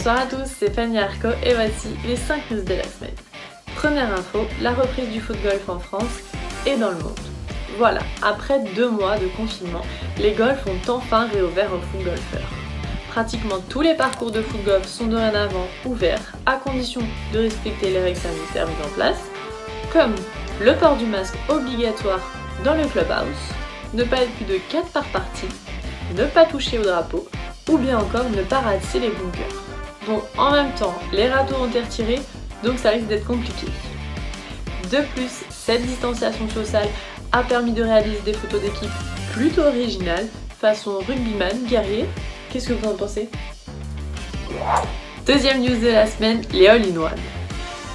Bonsoir à tous, c'est Fanny Arco et voici les 5 news de la semaine. Première info, la reprise du foot golf en France et dans le monde. Voilà, après 2 mois de confinement, les golfs ont enfin réouvert aux foot golfeurs. Pratiquement tous les parcours de foot golf sont dorénavant ouverts, à condition de respecter les règles sanitaires mises en place, comme le port du masque obligatoire dans le clubhouse, ne pas être plus de 4 par partie, ne pas toucher au drapeau, ou bien encore ne pas ratisser les bunkers. Bon, en même temps, les râteaux ont été retirés, donc ça risque d'être compliqué. De plus, cette distanciation sociale a permis de réaliser des photos d'équipe plutôt originales, façon rugbyman, guerrier. Qu'est-ce que vous en pensez? Deuxième news de la semaine, les all-in-one.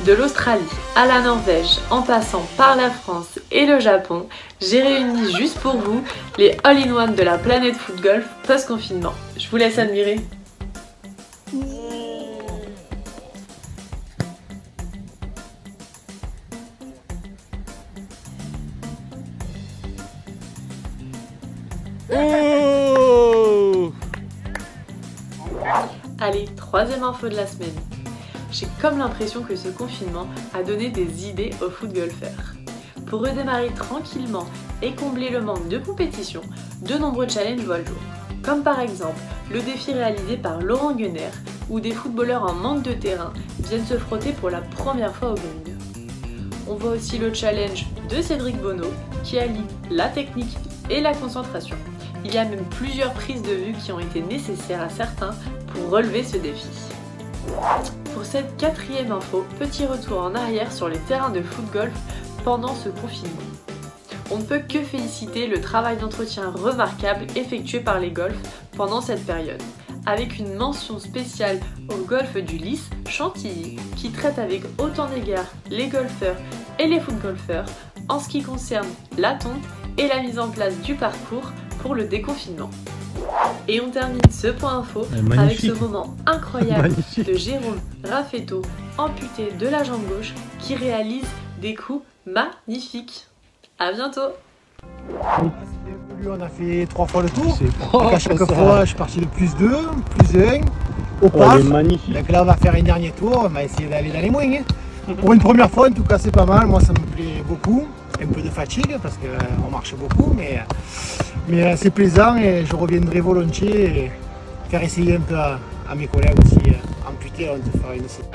De l'Australie à la Norvège, en passant par la France et le Japon, j'ai réuni juste pour vous les all-in-one de la planète foot golf post-confinement. Je vous laisse admirer. Oh! Allez, troisième info de la semaine. J'ai comme l'impression que ce confinement a donné des idées aux foot golfeurs. Pour redémarrer tranquillement et combler le manque de compétition, de nombreux challenges voient le jour. Comme par exemple le défi réalisé par Laurent Gunner, où des footballeurs en manque de terrain viennent se frotter pour la première fois au green. On voit aussi le challenge de Cédric Bonneau, qui allie la technique et la concentration. Il y a même plusieurs prises de vue qui ont été nécessaires à certains pour relever ce défi. Pour cette quatrième info, petit retour en arrière sur les terrains de foot golf pendant ce confinement. On ne peut que féliciter le travail d'entretien remarquable effectué par les golfs pendant cette période, avec une mention spéciale au golf du Lys, Chantilly, qui traite avec autant d'égard les golfeurs et les foot golfeurs en ce qui concerne la tonte et la mise en place du parcours pour le déconfinement. Et on termine ce point info avec ce moment incroyable de Jérôme Raffetto, amputé de la jambe gauche, qui réalise des coups magnifiques. A bientôt. On a fait 3 fois le tour. Donc à chaque fois, je suis parti de plus 2, plus 1, au paf. Donc là, on va faire un dernier tour. On va essayer d'aller dans les moins. Pour une première fois, en tout cas, c'est pas mal. Moi, ça me plaît beaucoup. Un peu de fatigue parce qu'on marche beaucoup, mais c'est plaisant et je reviendrai volontiers et faire essayer un peu à mes collègues aussi amputés avant de faire une séance.